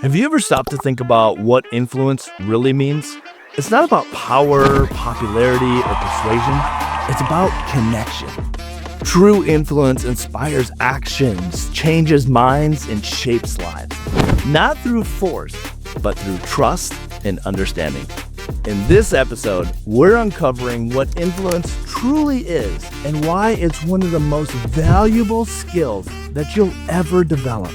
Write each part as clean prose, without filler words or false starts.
Have you ever stopped to think about what influence really means? It's not about power, popularity, or persuasion. It's about connection. True influence inspires actions, changes minds, and shapes lives. Not through force, but through trust and understanding. In this episode, we're uncovering what influence truly is and why it's one of the most valuable skills that you'll ever develop.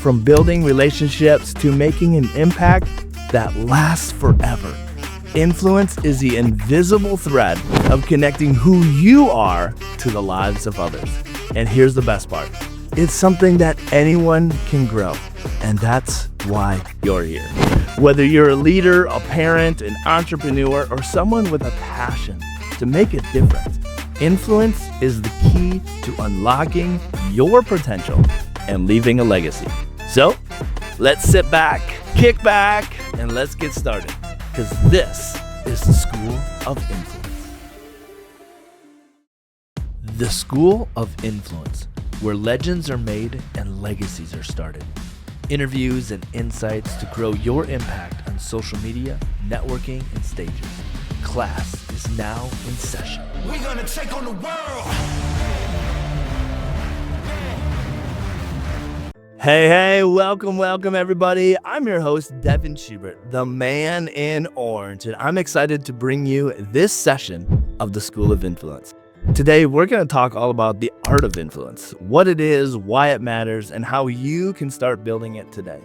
From building relationships to making an impact that lasts forever. Influence is the invisible thread of connecting who you are to the lives of others. And here's the best part. It's something that anyone can grow. And that's why you're here. Whether you're a leader, a parent, an entrepreneur, or someone with a passion to make a difference, influence is the key to unlocking your potential and leaving a legacy. So, let's sit back, kick back, and let's get started. Because this is the School of Influence. The School of Influence, where legends are made and legacies are started. Interviews and insights to grow your impact on social media, networking, and stages. Class is now in session. We're gonna take on the world. Hey, welcome everybody. I'm your host, Devin, the man in orange, and I'm excited to bring you this session of the School of Influence. Today, we're going to talk all about the art of influence, what it is, why it matters, and how you can start building it today.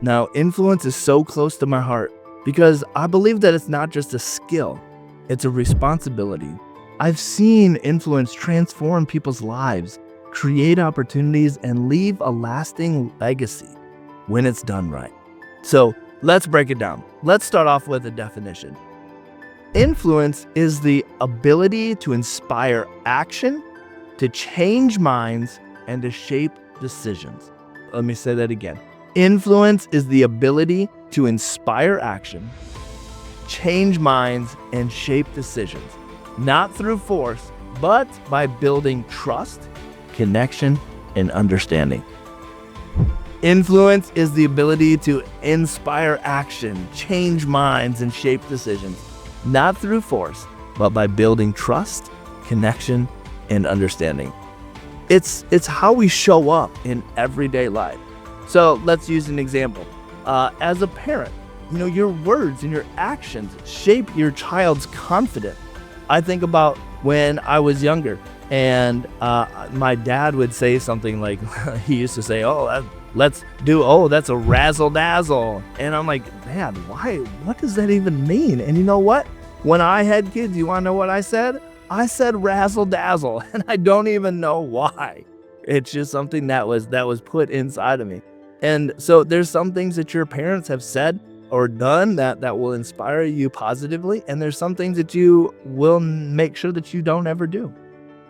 Now, influence is so close to my heart because I believe that it's not just a skill, it's a responsibility. I've seen influence transform people's lives, create opportunities, and leave a lasting legacy when it's done right. So let's break it down. Let's start off with a definition. Influence is the ability to inspire action, to change minds, and to shape decisions. Let me say that again. Influence is the ability to inspire action, change minds, and shape decisions, not through force, but by building trust, connection, and understanding. Influence is the ability to inspire action, change minds, and shape decisions, not through force, but by building trust, connection, and understanding. It's how we show up in everyday life. So let's use an example. As a parent, your words and your actions shape your child's confidence. I think about when I was younger, and my dad would say something like, he used to say, that's a razzle dazzle. And I'm like, Dad, why? What does that even mean? And you know what? When I had kids, you want to know what I said? I said razzle dazzle, and I don't even know why. It's just something that was put inside of me. And so there's some things that your parents have said or done that will inspire you positively, and there's some things that you will make sure that you don't ever do.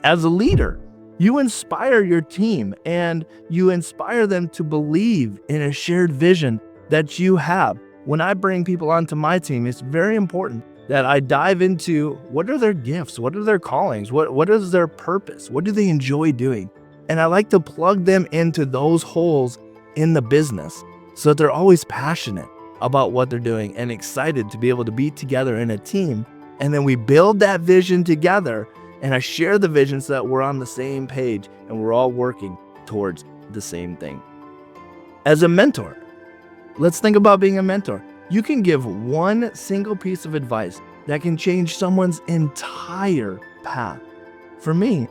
As a leader, you inspire your team and you inspire them to believe in a shared vision that you have. When I bring people onto my team, it's very important that I dive into what are their gifts, what are their callings, what is their purpose, what do they enjoy doing? And I like to plug them into those holes in the business so that they're always passionate about what they're doing and excited to be able to be together in a team. And then we build that vision together. And I share the vision so that we're on the same page and we're all working towards the same thing. As a mentor, let's think about being a mentor. You can give one single piece of advice that can change someone's entire path. For me,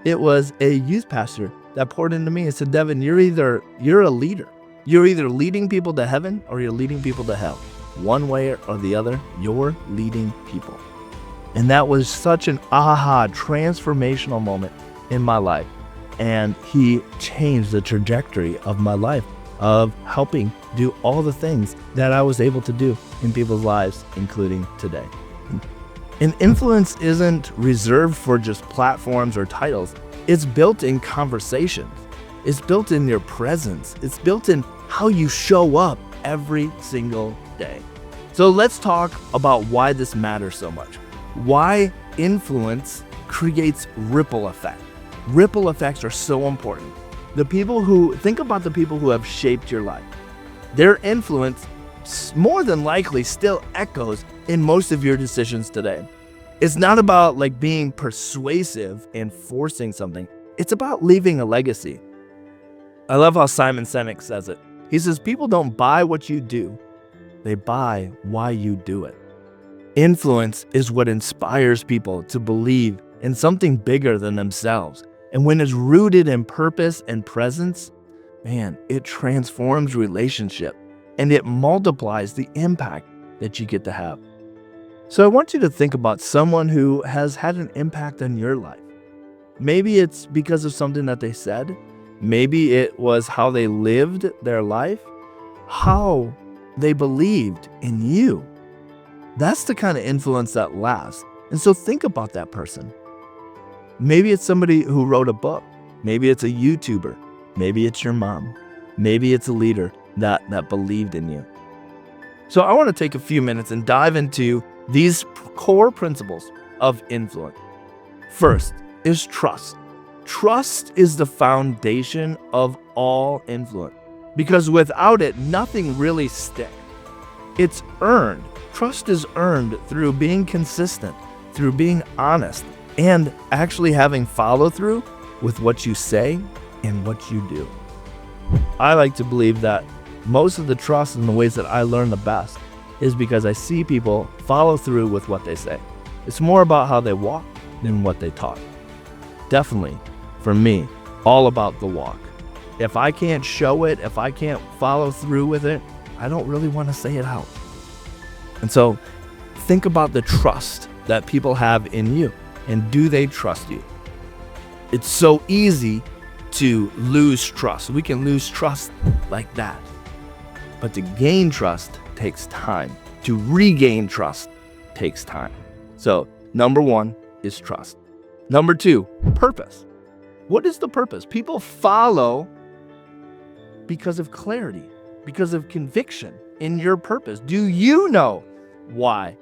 it was a youth pastor that poured into me and said, Devin, you're a leader. You're either leading people to heaven or you're leading people to hell. One way or the other, you're leading people. And that was such an transformational moment in my life. And he changed the trajectory of my life, of helping do all the things that I was able to do in people's lives, including today. And influence isn't reserved for just platforms or titles. It's built in conversations. It's built in your presence. It's built in how you show up every single day. So let's talk about why this matters so much. Why influence creates ripple effect. Ripple effects are so important. Think about the people who have shaped your life. Their influence more than likely still echoes in most of your decisions today. It's not about like being persuasive and forcing something. It's about leaving a legacy. I love how Simon Sinek says it. He says, people don't buy what you do, they buy why you do it. Influence is what inspires people to believe in something bigger than themselves. And when it's rooted in purpose and presence, man, it transforms relationship and it multiplies the impact that you get to have. So I want you to think about someone who has had an impact on your life. Maybe it's because of something that they said. Maybe it was how they lived their life, how they believed in you. That's the kind of influence that lasts. And so think about that person. Maybe it's somebody who wrote a book. Maybe it's a YouTuber. Maybe it's your mom. Maybe it's a leader that believed in you. So I want to take a few minutes and dive into these core principles of influence. First is trust. Trust is the foundation of all influence because without it, nothing really sticks. It's earned. Trust is earned through being consistent, through being honest, and actually having follow through with what you say and what you do. I like to believe that most of the trust in the ways that I learn the best is because I see people follow through with what they say. It's more about how they walk than what they talk. Definitely, for me, all about the walk. If I can't show it, if I can't follow through with it, I don't really want to say it out. And so think about the trust that people have in you, and do they trust you? It's so easy to lose trust. We can lose trust like that. But to gain trust takes time. To regain trust takes time. So number one is trust. Number two, purpose. What is the purpose? People follow because of clarity, because of conviction in your purpose. Do you know why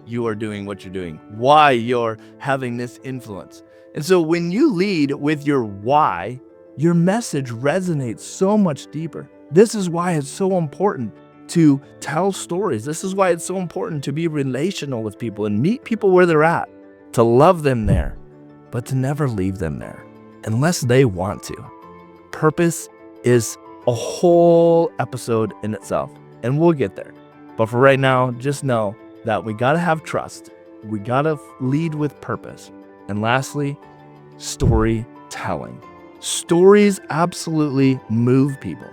you are doing what you're doing? Why you're having this influence? And so when you lead with your why, your message resonates so much deeper. This is why it's so important to tell stories. This is why it's so important to be relational with people and meet people where they're at, to love them there, but to never leave them there unless they want to. Purpose is a whole episode in itself, and we'll get there. But for right now, just know that we gotta have trust. We gotta lead with purpose. And lastly, storytelling. Stories absolutely move people.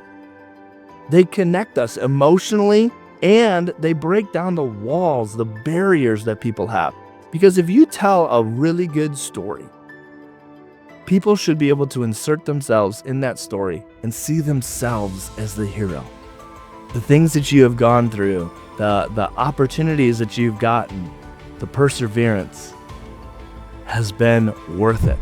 They connect us emotionally and they break down the walls, the barriers that people have. Because if you tell a really good story, people should be able to insert themselves in that story and see themselves as the hero. The things that you have gone through, the opportunities that you've gotten, the perseverance has been worth it.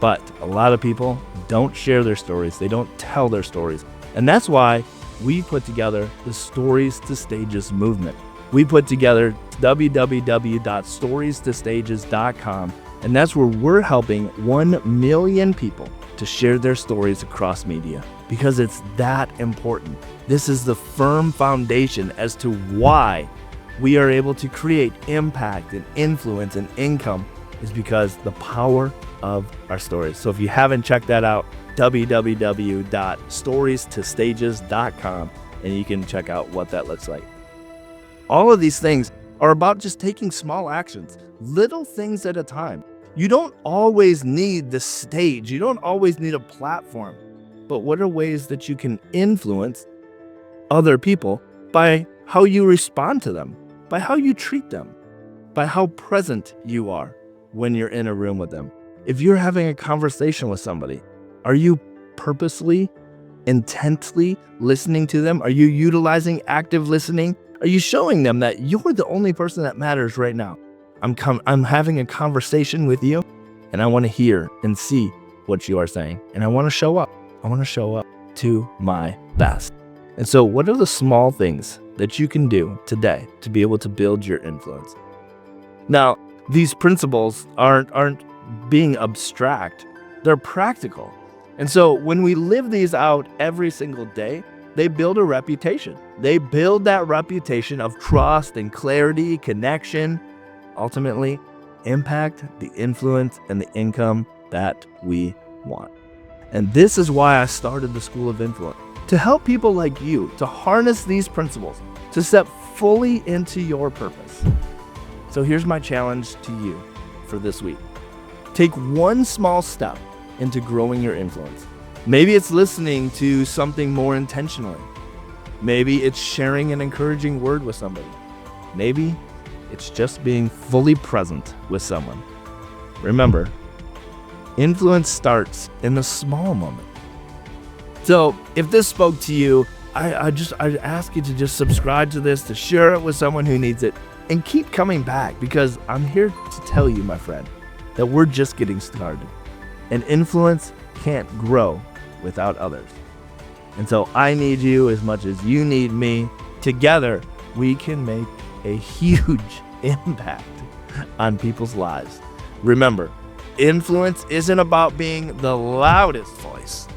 But a lot of people don't share their stories. They don't tell their stories. And that's why we put together the Stories to Stages movement. We put together www.stories2stages.com, and that's where we're helping 1 million people to share their stories across media because it's that important. This is the firm foundation as to why we are able to create impact and influence and income is because the power of our stories. So if you haven't checked that out, www.stories2stages.com, and you can check out what that looks like. All of these things are about just taking small actions, little things at a time. You don't always need the stage. You don't always need a platform. But what are ways that you can influence other people by how you respond to them, by how you treat them, by how present you are when you're in a room with them? If you're having a conversation with somebody, are you purposely, intently listening to them? Are you utilizing active listening? Are you showing them that you're the only person that matters right now? I'm having a conversation with you, and I want to hear and see what you are saying. And I want to show up. I want to show up to my best. And so what are the small things that you can do today to be able to build your influence? Now, these principles aren't being abstract. They're practical. And so when we live these out every single day, they build a reputation. They build that reputation of trust and clarity, connection, ultimately impact, the influence, and the income that we want. And this is why I started the School of Influence, to help people like you to harness these principles, to step fully into your purpose. So here's my challenge to you for this week. Take one small step into growing your influence. Maybe it's listening to something more intentionally. Maybe it's sharing an encouraging word with somebody. Maybe it's just being fully present with someone. Remember, influence starts in the small moment. So if this spoke to you, I ask you to just subscribe to this, to share it with someone who needs it, and keep coming back, because I'm here to tell you, my friend, that we're just getting started. And influence can't grow without others. And so I need you as much as you need me. Together, we can make a huge impact on people's lives. Remember, influence isn't about being the loudest voice.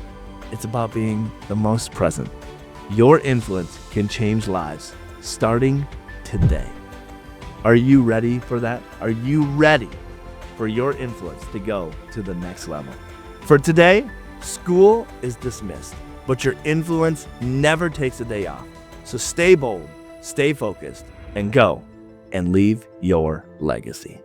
It's about being the most present. Your influence can change lives starting today. Are you ready for that? Are you ready for your influence to go to the next level? For today, school is dismissed, but your influence never takes a day off. So stay bold, stay focused, and go and leave your legacy.